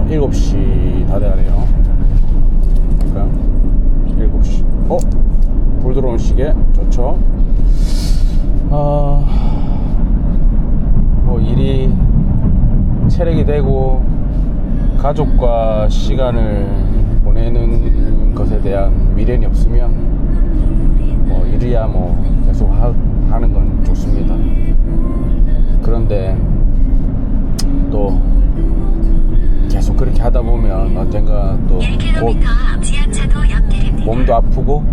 7시 다 돼가네요. 그러니까 7시. 불 들어오는 시계 좋죠. 뭐 일이 체력이 되고 가족과 시간을 보내는 것에 대한 미련이 없으면 뭐 일이야 뭐 계속 하는 건 좋습니다. 그런데 또 계속 그렇게 하다 보면 언젠가 또 곧 몸도 아프고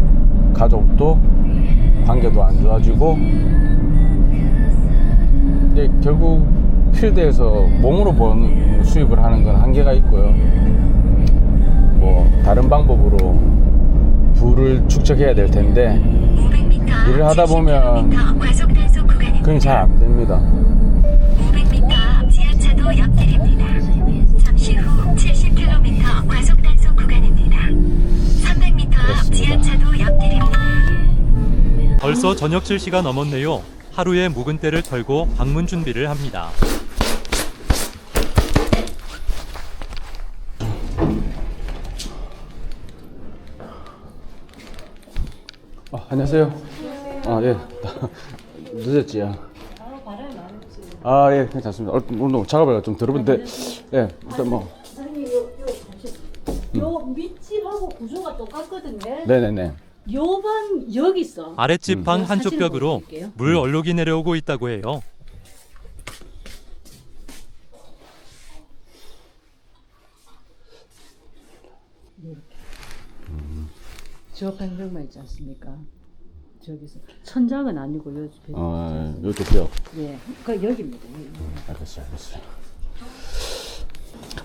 가족도 관계도 안 좋아지고 이제 결국 필드에서 몸으로 번 수입을 하는 건 한계가 있고요. 뭐 다른 방법으로 부를 축적해야 될 텐데 일을 하다 보면 그건 잘 안 됩니다. 500m 앞 지하차도 옆길입니다. 잠시 후 70km 과속 단속 구간입니다. 300m 앞 지하차도 옆길입니다. 벌써 저녁 7시가 넘었네요. 하루의 묵은 때를 털고 방문 준비를 합니다. 안녕하세요. 예. 늦었지요. 예, 괜찮습니다. 오늘 작업을 좀 들어본데, 예, 일단 뭐. 사장님, 요 밑집하고 구조가 똑같거든요. 네네네. 요 방 여기 있어. 아랫집 방 한쪽 사진을 벽으로 보여드릴게요. 물 얼룩이 내려오고 있다고 해요. 저 방벽만 있지 않습니까? 저기서 천장은 아니고 요 벽. 요쪽 뼈. 예, 그 여기입니다. 알겠어요.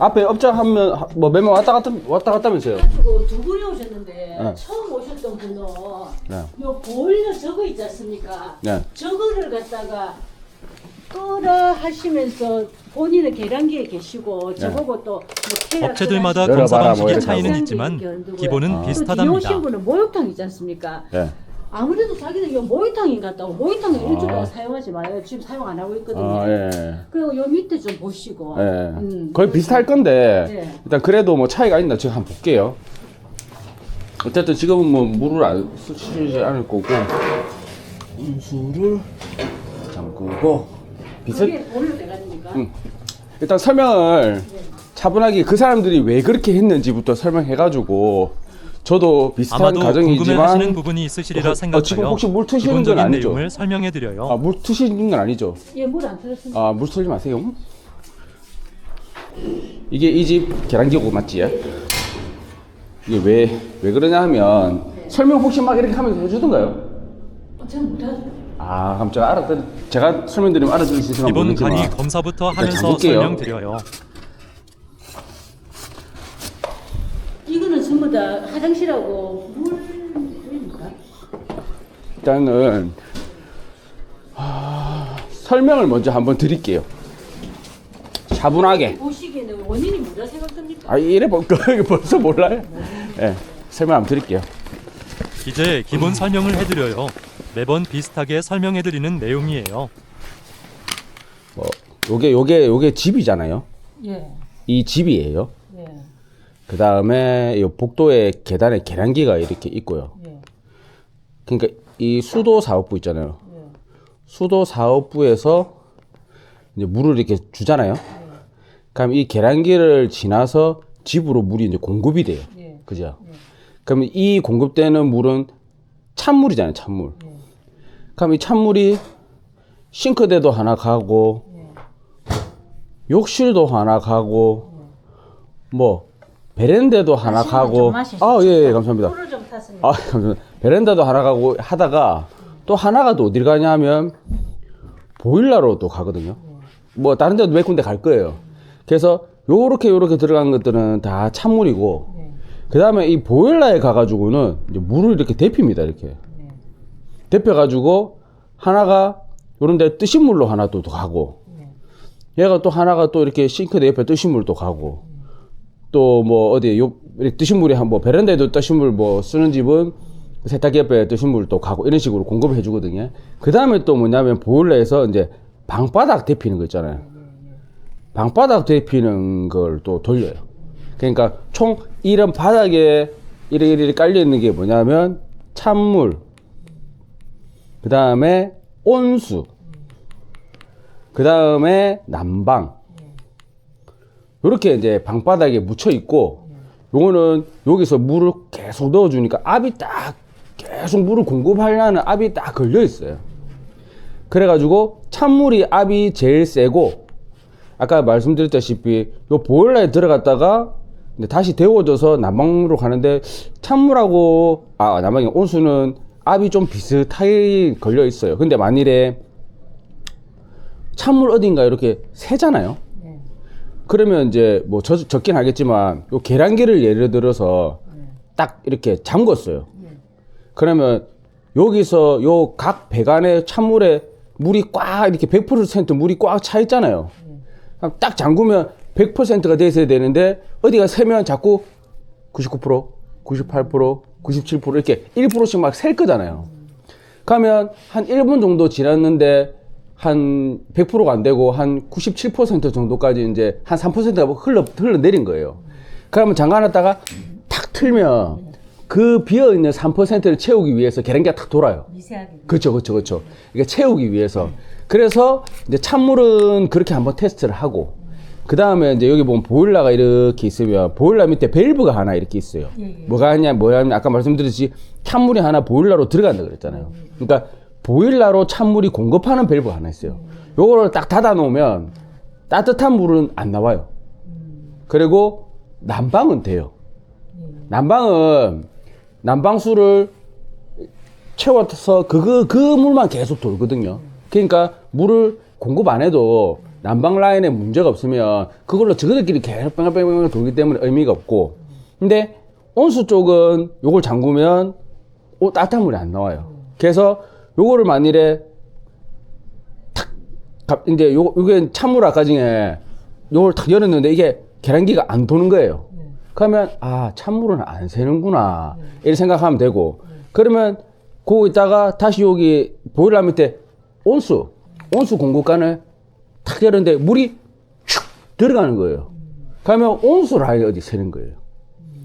앞에 업자 하면, 뭐, 몇 명 왔다 갔다면서요? 두 분이 오셨는데 네. 처음 오셨던 분은 네. 요 보일러 저거 있지 않습니까? 네. 저거를 갖다가 끄라 하시면서 본인은 계량기에 계시고 저보고 또 뭐 업체들마다 열어봐라, 검사 뭐 방식의 이렇게 차이는 하고. 있지만 기본은 또 비슷하답니다. 오신 분은 목욕탕 있지 않습니까? 네. 아무래도 자기는 이 목욕탕인 것 같다고 목욕탕은 일주일 동안 사용하지 마요. 지금 사용 안 하고 있거든요. 예. 그리고 요 밑에 좀 보시고. 예. 거의 비슷할 건데, 네. 일단 그래도 뭐 차이가 있나 지금 한번 볼게요. 어쨌든 지금은 뭐 물을 안 쓰시지 않을 거고, 온수를 잠그고, 그게 보일러 대가니까. 일단 설명을 차분하게 그 사람들이 왜 그렇게 했는지부터 설명해가지고, 저도 비슷한 아마도 궁금해하시는 가정이지만, 부분이 있으시리라 지금 생각하여 혹시 물 트시는 건 기본적인 아니죠? 내용을 설명해드려요. 물 트시는 건 아니죠? 예, 물 안 틀었습니다. 물 틀지 마세요. 이게 이 집 계량기구 맞지? 이게 왜 그러냐 하면, 설명 혹시 막 이렇게 하면서 해주던가요? 저는 못하죠. 그럼 제가 설명드리면 알아들으시지만 기본 모르지만. 간이 검사부터 일단 하면서 가볼게요. 설명드려요. 이거는 전부 다 화장실하고 물입니까? 일단은 설명을 먼저 한번 드릴게요. 차분하게. 보시기에는 원인이 뭐라 생각됩니까? 이래 벌써 몰라요? 네, 설명 한번 드릴게요. 이제 기본 설명을 해드려요. 매번 비슷하게 설명해드리는 내용이에요. 요게 집이잖아요. 예, 이 집이에요. 예, 그 다음에 이 복도에 계단에 계량기가 이렇게 있고요. 예, 그러니까 이 수도 사업부 있잖아요. 예. 수도 사업부에서 이제 물을 이렇게 주잖아요. 그럼 이 계량기를 지나서 집으로 물이 이제 공급이 돼요. 예. 그죠? 그러면 이 공급되는 물은 찬물이잖아요, 찬물. 그럼 이 찬물이 싱크대도 하나 가고, 욕실도 하나 가고, 뭐 베란다도 하나 가고. 예, 감사합니다. 물을 좀 탔습니다. 감사합니다. 베란다도 하나 가고 하다가 또 하나가 또 어딜 가냐면 보일러로 또 가거든요. 뭐 다른 데도 몇 군데 갈 거예요. 그래서 요렇게 들어간 것들은 다 찬물이고, 그 다음에 이 보일러에 가가지고는 이제 물을 이렇게 데핍니다. 이렇게 데펴가지고 하나가 요런데 뜨신 물로 하나 또 가고, 얘가 또 하나가 또 이렇게 싱크대 옆에 뜨신 물도 가고, 또 뭐 어디 뜨신 물이 뭐 베란다에도 뜨신 물 뭐 쓰는 집은 세탁기 옆에 뜨신 물도 가고, 이런 식으로 공급을 해주거든요. 그 다음에 또 뭐냐면 보일러에서 이제 방바닥 데피는 거 있잖아요. 방바닥 데피는 걸 또 돌려요. 그러니까 총 이런 바닥에 이렇게 깔려 있는 게 뭐냐면 찬물, 그 다음에 온수, 그 다음에 난방. 이렇게 이제 방바닥에 묻혀 있고, 요거는 여기서 물을 계속 넣어주니까 압이 딱 계속 물을 공급하려는 압이 딱 걸려 있어요. 그래가지고 찬물이 압이 제일 세고, 아까 말씀드렸다시피 요 보일러에 들어갔다가 다시 데워져서 난방으로 가는데, 찬물하고 난방이 온수는 압이 좀 비슷하게 걸려 있어요. 근데 만일에 찬물 어딘가 이렇게 새잖아요. 네. 그러면 이제 뭐 적긴 하겠지만 요 계량기를 예를 들어서 딱 이렇게 잠궜어요. 그러면 여기서 요 각 배관의 찬물에 물이 꽉 이렇게 100% 물이 꽉 차 있잖아요. 그럼 딱 잠그면 100%가 돼 있어야 되는데 어디가 새면 자꾸 99%, 98%, 97% 이렇게 1%씩 막 셀 거잖아요. 그러면 한 1분 정도 지났는데 한 100%가 안 되고 한 97% 정도까지 이제 한 3%가 흘러내린 거예요. 그러면 잠가놨다가 탁 틀면 그 비어있는 3%를 채우기 위해서 계량기가 탁 돌아요. 미세하게. 그렇죠. 이게 채우기 위해서. 그래서 이제 찬물은 그렇게 한번 테스트를 하고, 그 다음에 이제 여기 보면 보일러가 이렇게 있으면 보일러 밑에 밸브가 하나 이렇게 있어요. 뭐냐면 아까 말씀드렸듯이 찬물이 하나 보일러로 들어간다 그랬잖아요. 그러니까 보일러로 찬물이 공급하는 밸브가 하나 있어요. 요거를 딱 닫아 놓으면 따뜻한 물은 안 나와요. 그리고 난방은 돼요. 난방은 난방수를 채워서 그 물만 계속 돌거든요. 그러니까 물을 공급 안 해도 난방 라인에 문제가 없으면 그걸로 저거들끼리 계속 뺑뺑뺑뺑 돌기 때문에 의미가 없고, 근데 온수 쪽은 요걸 잠그면 따뜻한 물이 안 나와요. 그래서 요거를 만일에 이제 요게 찬물 아까 중에 요걸 탁 열었는데 이게 계량기가 안 도는 거예요. 그러면 찬물은 안 새는구나 이렇게 생각하면 되고, 그러면 그거 있다가 다시 여기 보일러 밑에 온수 공급관을 탁 열었는데 물이 슉 들어가는 거예요. 그러면 온수 라인이 어디 새는 거예요.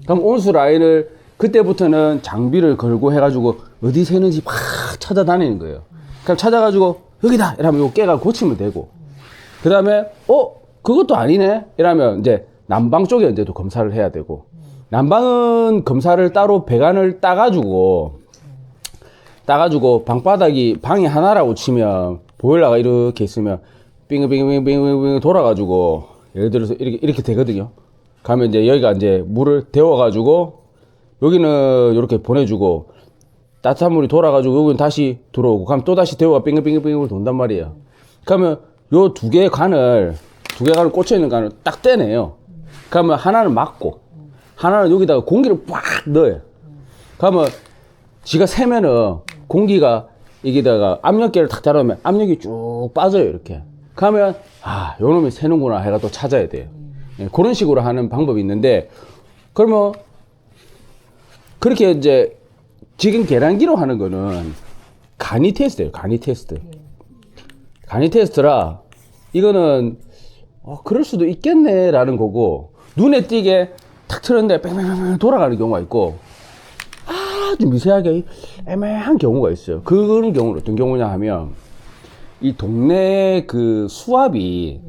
그럼 온수 라인을 그때부터는 장비를 걸고 해가지고 어디 새는지 막 찾아다니는 거예요. 그럼 찾아가지고 여기다 이러면 요 깨가 고치면 되고, 그 다음에 그것도 아니네 이러면 이제 난방 쪽에 이제 또 검사를 해야 되고, 난방은 검사를 따로 배관을 따가지고 방바닥이 방이 하나라고 치면 보일러가 이렇게 있으면 빙빙빙빙빙 돌아가지고 예를 들어서 이렇게 되거든요. 가면 이제 여기가 이제 물을 데워가지고 여기는 이렇게 보내주고 따뜻한 물이 돌아가지고 여기는 다시 들어오고, 그럼 또 다시 데워가 빙빙빙빙 돈단 말이에요. 그러면 요 두 개의 관을 꽂혀 있는 관을 딱 떼내요. 그러면 하나는 막고 하나는 여기다가 공기를 빡 넣어요. 그러면 지가 새면은 공기가 여기다가 압력계를 탁 달아놓으면 압력이 쭉 빠져요. 이렇게. 그러면 요놈이 새는구나 해가 또 찾아야 돼요. 그런 식으로 하는 방법이 있는데, 그러면 그렇게 이제 지금 계량기로 하는 거는 간이 테스트예요. 간이 테스트라 이거는 그럴 수도 있겠네 라는 거고, 눈에 띄게 탁 틀었는데 뺑뺑뺑 돌아가는 경우가 있고 아주 미세하게 애매한 경우가 있어요. 그런 경우는 어떤 경우냐 하면 이 동네 그 수압이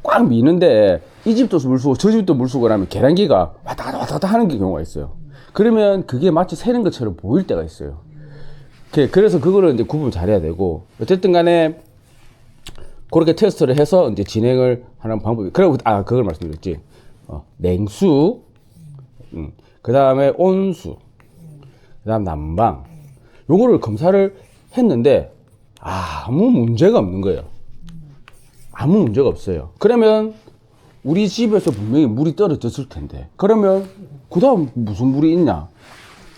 꽉 미는데 이 집도 물 쓰고 저 집도 물 쓰고 하면 계량기가 왔다 갔다 하는 경우가 있어요. 그러면 그게 마치 새는 것처럼 보일 때가 있어요. 그래서 그거를 이제 구분 잘해야 되고, 어쨌든 간에 그렇게 테스트를 해서 이제 진행을 하는 방법이, 그리고 그걸 말씀드렸지. 냉수, 그 다음에 온수, 그 다음 난방, 요거를 검사를 했는데 아무 문제가 없는 거예요. 아무 문제가 없어요. 그러면 우리 집에서 분명히 물이 떨어졌을 텐데, 그러면 그 다음 무슨 물이 있냐?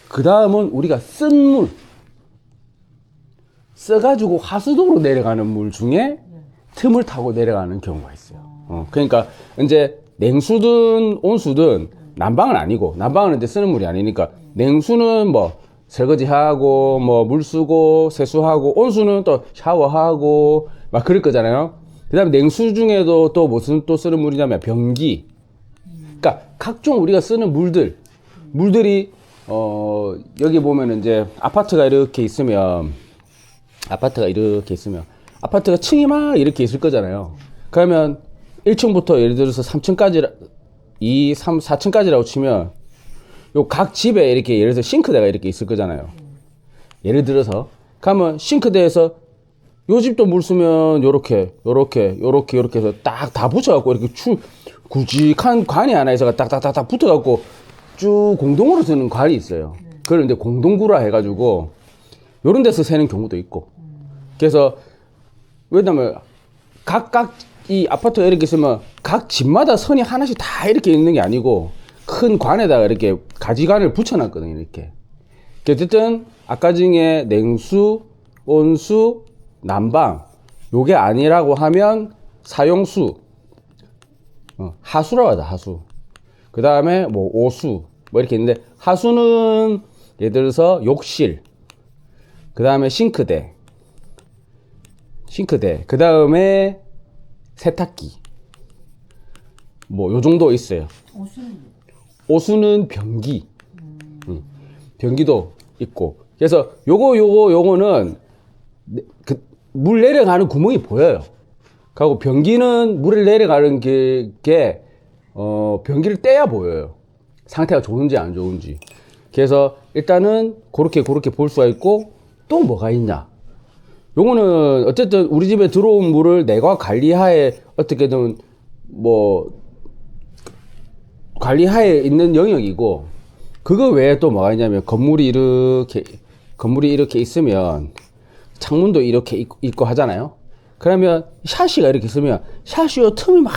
그 다음은 우리가 쓴 물, 써가지고 하수도로 내려가는 물 중에 틈을 타고 내려가는 경우가 있어요. 그러니까 이제 냉수든 온수든 난방은 아니고, 난방은 이제 쓰는 물이 아니니까, 냉수는 뭐 설거지하고 뭐 물 쓰고 세수하고, 온수는 또 샤워하고 막 그럴 거잖아요. 그 다음에 냉수 중에도 또 무슨 또 쓰는 물이냐면 변기, 그러니까 각종 우리가 쓰는 물들이 여기 보면은 이제 아파트가 이렇게 있으면 아파트가 층이 막 이렇게 있을 거잖아요. 그러면 1층부터 예를 들어서 3층까지 2, 3, 4층까지라고 치면 요 각 집에 이렇게 예를 들어서 싱크대가 이렇게 있을 거잖아요. 예를 들어서 그러면 싱크대에서 요 집도 물 쓰면 요렇게 해서 딱 다 붙여갖고 이렇게 굵직한 관이 하나 있어가 딱딱딱딱 붙어갖고 쭉 공동으로 쓰는 관이 있어요. 그걸 이제 공동구라 해가지고 요런 데서 새는 경우도 있고. 그래서 왜냐면 각각 이 아파트가 이렇게 있으면 각 집마다 선이 하나씩 다 이렇게 있는 게 아니고 큰 관에다가 이렇게 가지관을 붙여놨거든요. 이렇게. 어쨌든 아까 중에 냉수, 온수, 난방 요게 아니라고 하면 사용수, 하수라고 하자. 하수. 그 다음에 뭐 오수 뭐 이렇게 있는데 하수는 예를 들어서 욕실, 그 다음에 싱크대, 그 다음에 세탁기 뭐 요 정도 있어요. 오수는 변기, 변기도 있고. 그래서 요거는 물 내려가는 구멍이 보여요. 그리고 변기는 물을 내려가는 게 변기를 떼야 보여요. 상태가 좋은지 안 좋은지. 그래서 일단은 그렇게 볼 수가 있고, 또 뭐가 있냐. 요거는 어쨌든 우리 집에 들어온 물을 내가 관리하에 어떻게든 뭐 관리하에 있는 영역이고, 그거 외에 또 뭐가 있냐면 건물이 이렇게 있으면 창문도 이렇게 있고 하잖아요. 그러면 샤시가 이렇게 있으면 샤시의 틈이 막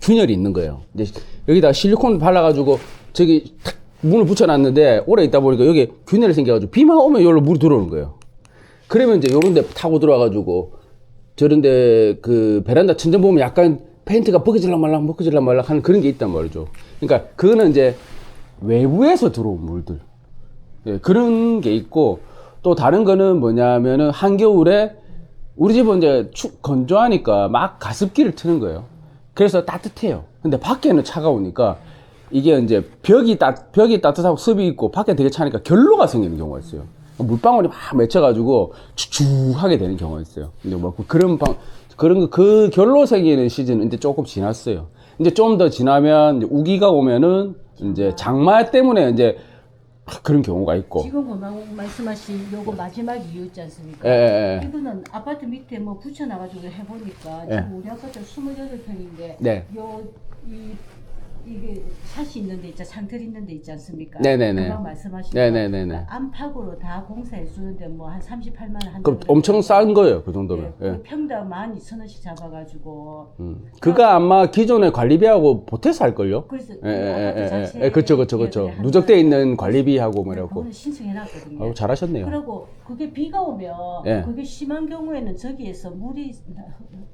균열이 있는 거예요. 이제 여기다 실리콘 발라가지고 저기 탁 문을 붙여놨는데 오래 있다 보니까 여기 균열이 생겨가지고 비만 오면 여기로 물이 들어오는 거예요. 그러면 이제 요런 데 타고 들어와가지고 저런데 그 베란다 천장 보면 약간 페인트가 벗겨질랑 말랑 하는 그런 게 있단 말이죠. 그러니까 그거는 이제 외부에서 들어온 물들. 예, 그런 게 있고, 또 다른 거는 뭐냐면은 한겨울에 우리 집은 이제 건조하니까 막 가습기를 트는 거예요. 그래서 따뜻해요. 근데 밖에는 차가우니까 이게 이제 벽이 따뜻하고 습이 있고 밖에 되게 차니까 결로가 생기는 경우가 있어요. 물방울이 막 맺혀가지고 축축하게 되는 경우가 있어요. 근데 뭐 그 결로 생기는 시즌은 이제 조금 지났어요. 이제 좀 더 지나면 이제 우기가 오면은 이제 장마 때문에 이제 그런 경우가 있고. 지금 말씀하신 요거 마지막 이유 있지 않습니까? 예. 이거는 아파트 밑에 뭐 붙여놔가지고 해보니까 예. 지금 우리 아파트 28평인데 네. 이게 샷이 있는 데 있죠, 창틀 있는 데 있지 않습니까? 네네네. 금방 말씀하신 네네네네. 안팎으로 다 공사해 주는데 뭐 한 38만 원 한. 그럼 엄청 싼 거예요, 그 정도면. 네, 예. 평당 12,000원씩 잡아가지고. 그가 아마 기존의 관리비하고 보태서 할걸요? 그래서 그렇죠. 누적돼 있는 관리비하고 뭐라고. 그거는 신청해놨거든요. 아우, 잘하셨네요. 그리고 그게 비가 오면 예. 그게 심한 경우에는 저기에서 물이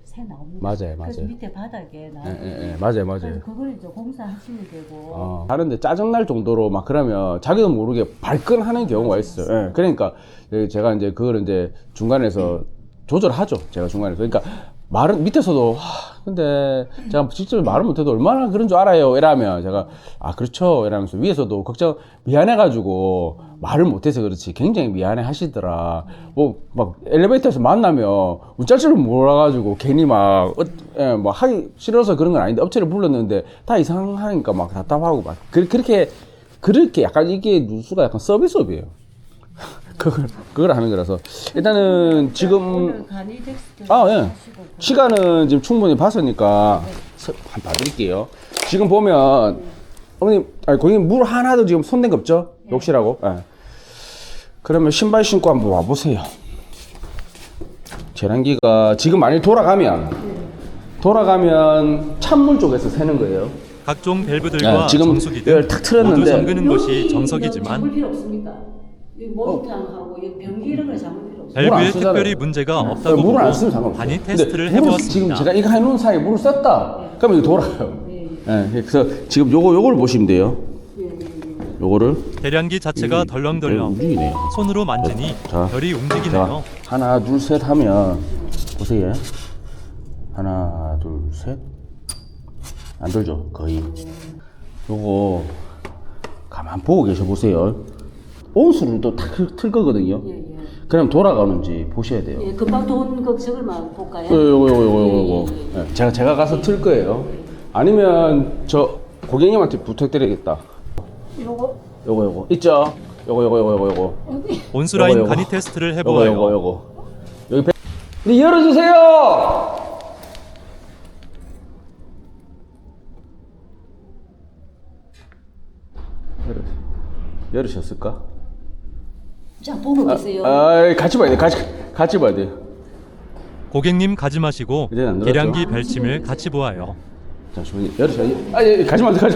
새 나옵니다. 맞아요. 그래서 밑에 바닥에 나오고. 맞아요. 그래서 그걸 이제 공사하시면 되고. 다른데 짜증날 정도로 막 그러면 자기도 모르게 발끈하는 경우가 있어요. 예, 그러니까 제가 이제 그걸 이제 중간에서 조절하죠. 제가 중간에서. 그러니까 말은 밑에서도 근데 제가 직접 말을 못해도 얼마나 그런 줄 알아요. 이러면 제가 그렇죠. 이러면서 위에서도 걱정 미안해가지고 말을 못해서 그렇지 굉장히 미안해 하시더라. 뭐 막 엘리베이터에서 만나면 운짤 줄 몰라가지고 괜히 막 하기 싫어서 그런 건 아닌데 업체를 불렀는데 다 이상하니까 막 답답하고 막 그렇게 약간 이게 누수가 약간 서비스업이에요. 그걸 하는 거라서 일단은 지금 예. 시간은 지금 충분히 봤으니까 한번 봐드릴게요. 지금 보면 어머님, 고객님 물 하나도 지금 손댄 거 없죠? 욕실하고. 예. 그러면 신발 신고 한번 와보세요. 계량기가 지금 만약 돌아가면 찬물 쪽에서 새는 거예요. 각종 밸브들과 지금 정수기들 탁 틀었는데 모두 잠그는 것이 잠글 정석이지만 필요 없습니까? 모니터하고 변기 이런 거 잠글 필요 없어요. 밸브에 쓰잖아요. 특별히 문제가 없다고 물을 안 쓰면 보고 상관없어요. 간이 근데 테스트를 지금 해보았습니다. 제가 이거 해놓은 사이에 물을 썼다. 그러면 이거 돌아요. 그래서 지금 요걸 보시면 돼요. 요거를 계량기 자체가 덜렁덜렁 움직이네요. 손으로 만지니 자, 별이 움직이네요. 하나 둘 셋 하면 보세요. 하나 둘 셋. 안 돌죠 거의. 요거 가만 보고 계셔 보세요. 온수를 또 틀 거거든요. 예, 예. 그럼 돌아가는지 보셔야 돼요. 예, 금방 돈 걱정을만 볼까요? 요거. 예, 제가 가서 틀 거예요. 아니면 저 고객님한테 부탁드리겠다. 요거 있죠? 요거. 온수라인 요거. 간이 테스트를 해보아요. 요거. 여기 네, 열어주세요. 열으셨을까? 자, 보고 계세요. 같이 봐야 돼. 같이 봐야 돼. 고객님 가지 마시고 이제는 안 계량기 들었죠? 벨침을 같이 보아요. 잠시만요. 열으셔야 예, 가지 마세요.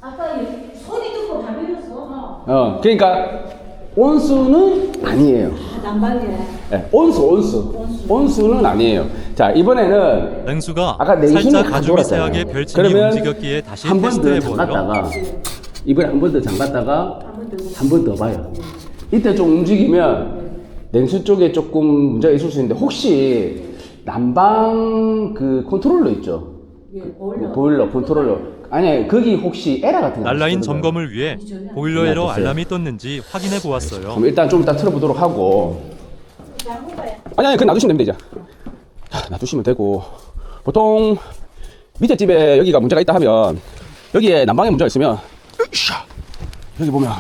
아까 소리 듣고 다 밀었어. 그러니까 온수는 아니에요. 난방에. 네, 온수는 아니에요. 자, 이번에는 냉수가 아까 냉수는 살짝 다 아주 돌았잖아요. 미세하게 벨침이 그러면 움직였기에 다시 한 번 더 테스트해보아요. 잠갔다가 이번에 한 번 더 잠갔다가 한 번 더 봐요. 이때 좀 움직이면 냉수 쪽에 조금 문제가 있을 수 있는데 혹시 난방 그 컨트롤러 있죠? 예, 보일러. 보일러 컨트롤러. 아니 거기 혹시 에러 같은 거 날라인 있거든요. 점검을 위해 보일러 에러 됐어요. 알람이 떴는지 확인해 보았어요. 그럼 일단 좀 이따 틀어보도록 하고. 아니 그냥 놔두시면 됩니다 이제. 자, 놔두시면 되고. 보통 밑에 집에 여기가 문제가 있다 하면 여기에 난방에 문제가 있으면 으쌰, 여기 보면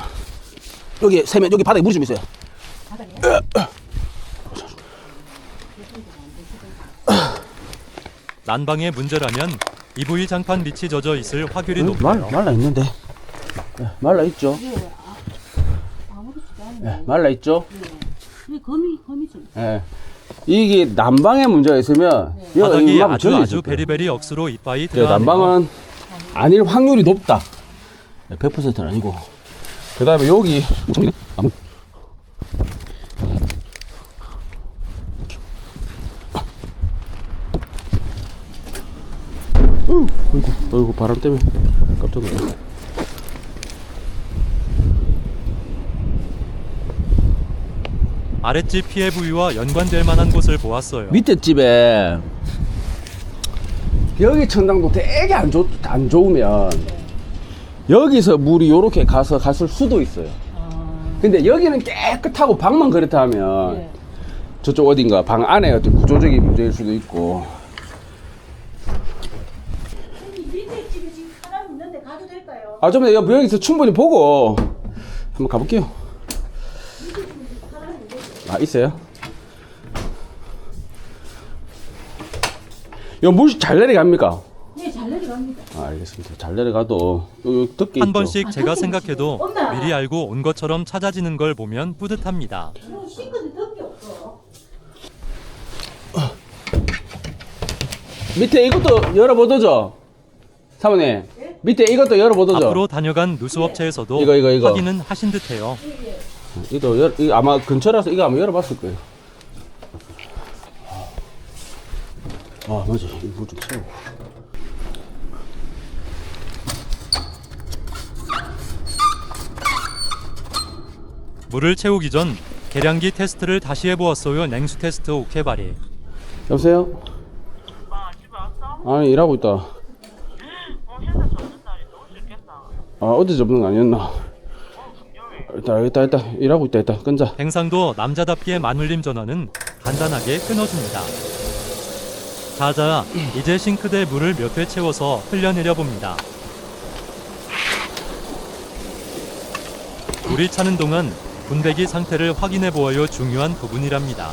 여기 세면 여기 바닥에 물이 좀 있어요. 난방의 문제라면 EV 장판 밑이 젖어 있을 확률이 높아요. 말라 있는데. 말라 있죠. 말라 있죠. 거미 좀. 예. 이게 난방에 문제가 있으면 바닥이 여기 아주 젖어 있을 거예요. 베리베리 억수로 이빠이 네, 들어가네요. 난방은 아닐 확률이 높다. 100%는 아니고. 그 다음에 여기 어이구 바람 때문에 깜짝 놀랐네. 아랫집 피해 부위와 연관될 만한 곳을 보았어요. 밑에 집에 여기 천장도 되게 안 좋으면 여기서 물이 요렇게 갔을 수도 있어요. 근데 여기는 깨끗하고 방만 그렇다 하면 예. 저쪽 어딘가 방 안에 어떤 구조적인 문제일 수도 있고. 밑에 집에 지금 사람 있는데 가도 될까요? 좀 여기서 충분히 보고 한번 가볼게요. 있어요? 이거 물 잘 내려갑니까? 네, 잘 내려갑니다. 알겠습니다. 잘 내려가도 요 덮개 한 있죠? 번씩 제가 덮개 생각해도 있지. 엄마. 미리 알고 온 것처럼 찾아지는 걸 보면 뿌듯합니다. 싱크대 덮개 없어. 밑에 이것도 열어보도죠? 사모님 밑에 이것도 열어보도죠? 앞으로 다녀간 누수업체에서도 이거. 확인은 하신 듯해요. 이거 아마 근처라서 이거 아마 열어봤을 거예요. 맞아. 이거 좀 채우고. 물을 채우기 전 계량기 테스트를 다시 해보았어요. 냉수 테스트 오케바리. 여보세요? 아니 일하고 있다. 회사 접는 날인데 올 수 있겠나? 어제 접는 거 아니었나? 일단 일하고 있다. 일단 끊자. 행상도 남자답게 마눌림 전화는 간단하게 끊어줍니다. 자자, 이제 싱크대 물을 몇 회 채워서 흘려내려 봅니다. 물이 차는 동안 분배기 상태를 확인해 보아요. 중요한 부분이랍니다.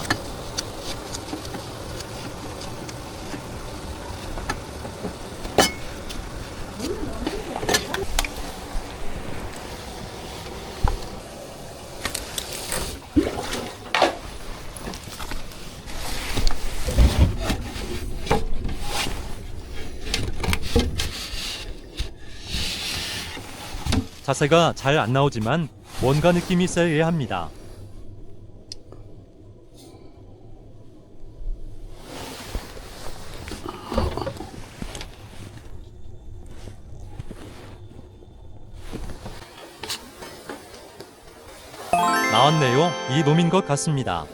자세가 잘 안 나오지만 뭔가 느낌이 있어야 합니다. 나왔네요. 이 놈인 것 같습니다.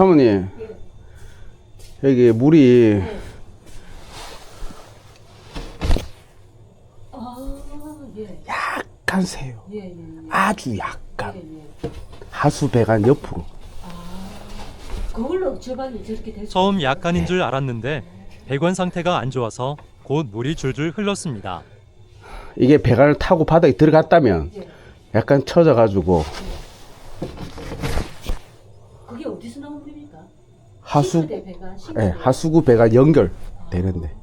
사모님, 여기 물이 예. 약간 새요. 예. 아주 약간. 예. 하수 배관 옆으로. 그걸로 저방이 저렇게 됐 처음 약간인 줄 알았는데 배관 상태가 안 좋아서 곧 물이 줄줄 흘렀습니다. 이게 배관을 타고 바닥에 들어갔다면 약간 처져가지고 그게 어디서 나온 물입니까? 하수, 싱크대 배관, 싱크대. 예, 하수구 배관 연결되는데.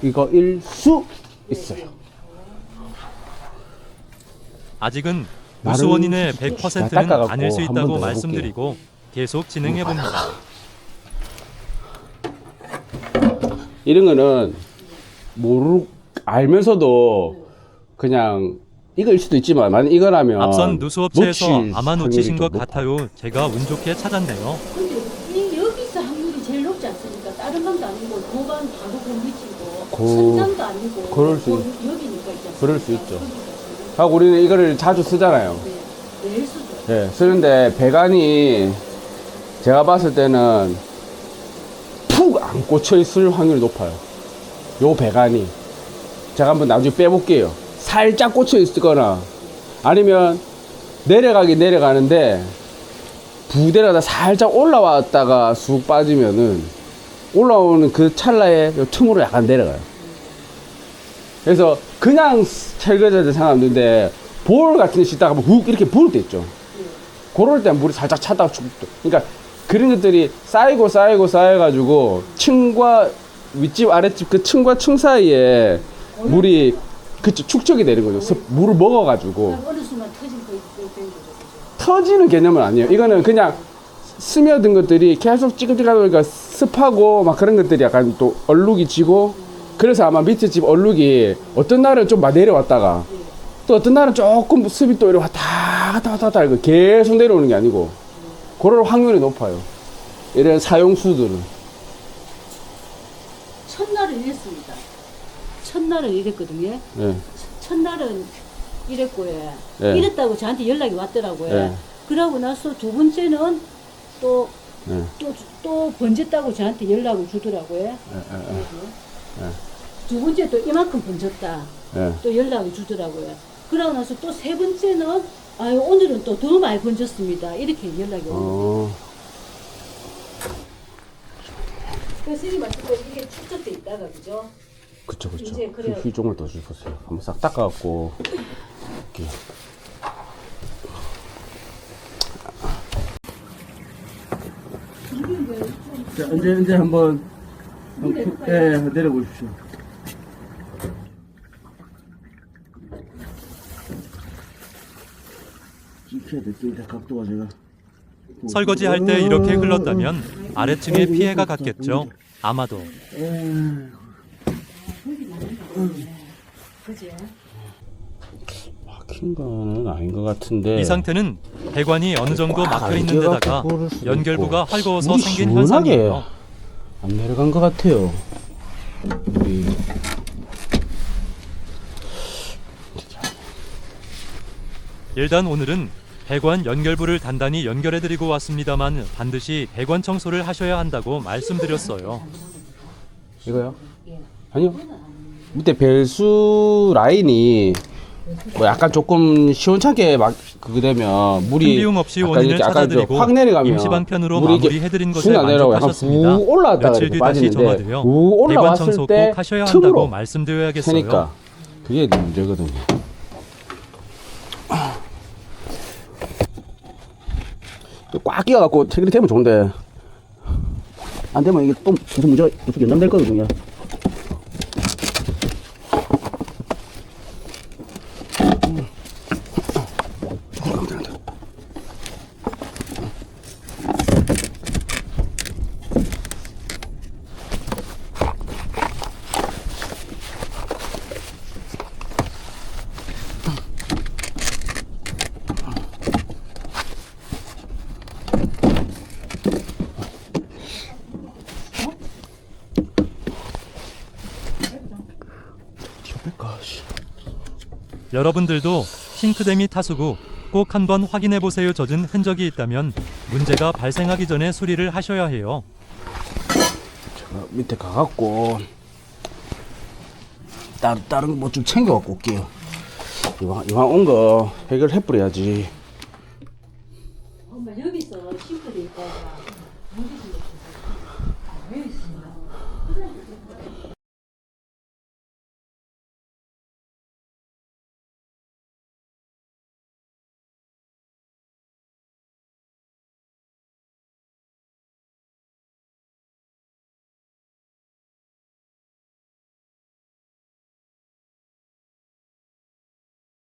이거 일수 있어요. 아직은 나름 누수 원인의 다 100%는 닦아갖고 아닐 수 한번 더 있다고 해볼게요. 말씀드리고 계속 진행해 봅니다. 이런 거는 알면서도 그냥 이거일 수도 있지만 만약 이거라면 앞선 누수업체에서 놓칠 아마 확률이 놓치신 것 좀 높아. 같아요. 제가 운 좋게 찾았네요. 근데 이 여기서 확률이 제일 높지 않습니까? 다른 방도 아니고 도방 바로 그 밑이고 천장도 아니고 그럴 수 여기니까 있지 않습니까? 그럴 수 있죠. 하고 우리는 이거를 자주 쓰잖아요. 매일 쓰죠. 예, 쓰는데 배관이 제가 봤을 때는 푹 안 꽂혀 있을 확률이 높아요. 요 배관이 제가 한번 나중에 빼볼게요. 살짝 꽂혀 있거나 아니면 내려가는데 부대라다 살짝 올라왔다가 쑥 빠지면은 올라오는 그 찰나에 요 틈으로 약간 내려가요. 그래서 그냥 철거제도 상관없는데 볼 같은 데 씻다가 훅 이렇게 부을 때 있죠. 그럴 때 물이 살짝 차다가 쭉. 그러니까 그런 것들이 쌓여가지고 층과 윗집 아랫집 그 층과 층 사이에 물이 그쵸 축적이 되는 거죠. 물을 먹어가지고 어느 순간 터진 거 있고 된 거죠. 터지는 개념은 아니에요. 이거는 그냥 스며든 것들이 계속 찌글찌글하다 보니까 습하고 막 그런 것들이 약간 또 얼룩이 지고 그래서 아마 밑에 집 얼룩이 어떤 날은 좀 막 내려왔다가 또 어떤 날은 조금 습이 또 이렇게 왔다 이거 계속 내려오는 게 아니고 그럴 확률이 높아요. 이런 사용수들은. 첫날은 이랬습니다. 첫날은 이랬거든요. 예. 첫날은 이랬고요. 예. 이랬다고 저한테 연락이 왔더라고요. 예. 그러고 나서 두 번째는 또 예. 번졌다고 저한테 연락을 주더라고요. 두 번째 또 이만큼 번졌다. 예. 또 연락을 주더라고요. 그러고 나서 또 세 번째는 아유 오늘은 또 더 많이 번졌습니다. 이렇게 연락이 오는 거예요. 그래서 선생님 말씀대로 이게 축적돼 있다가 그죠? 그쵸. 이제 그래요. 휘종을 더 주세요. 한번 싹 닦아갖고 이렇게. 자, 이제 한번 내려보십시오. 찍혀야 돼. 이제 각도가 제가. 설거지할 때 이렇게 흘렀다면 아래층에 피해가 갔겠죠. 아마도. 그죠? 막힌 거는 아닌 것 같은데. 이 상태는 배관이 어느 정도 꽉 막혀 있는 데다가 안겨갖고 그럴 수도 연결부가 있고. 헐거워서 물이 생긴 시원하게 현상이에요. 안 내려간 것 같아요. 우리 일단 오늘은 배관 연결부를 단단히 연결해드리고 왔습니다만 반드시 배관 청소를 하셔야 한다고 말씀드렸어요. 이거요? 아니요. 밑에 벨수 라인이 뭐 약간 조금 시원찮게 막 그거 되면 물이 큰 비용 없이 약간 원인을 이렇게 약간 찾아드리고 확 내려가면 임시 방편으로 물이 이렇게 마무리해드린 것에 쑥 안 내려가고 약간 만족하셨습니다. 훅 올라왔다가 며칠 이렇게 뒤 다시 빠지는데 전화드려 훅 배관 올라왔을 청소 때 꼭 하셔야 틈으로 한다고 말씀드려야겠어요. 그러니까 그게 문제거든요. 꽉 끼어갖고 체결이 되면 좋은데 안 되면 이게 또 무슨 문제가 계속 연장될 거거든요. 여러분들도 싱크대 및 하수구 꼭 한번 확인해 보세요. 젖은 흔적이 있다면 문제가 발생하기 전에 수리를 하셔야 해요. 제가 밑에 가갖고 다른 뭐 좀 챙겨갖고 올게요. 이왕 온 거 해결해버려야지. 엄마 여기서 싱크대 있다가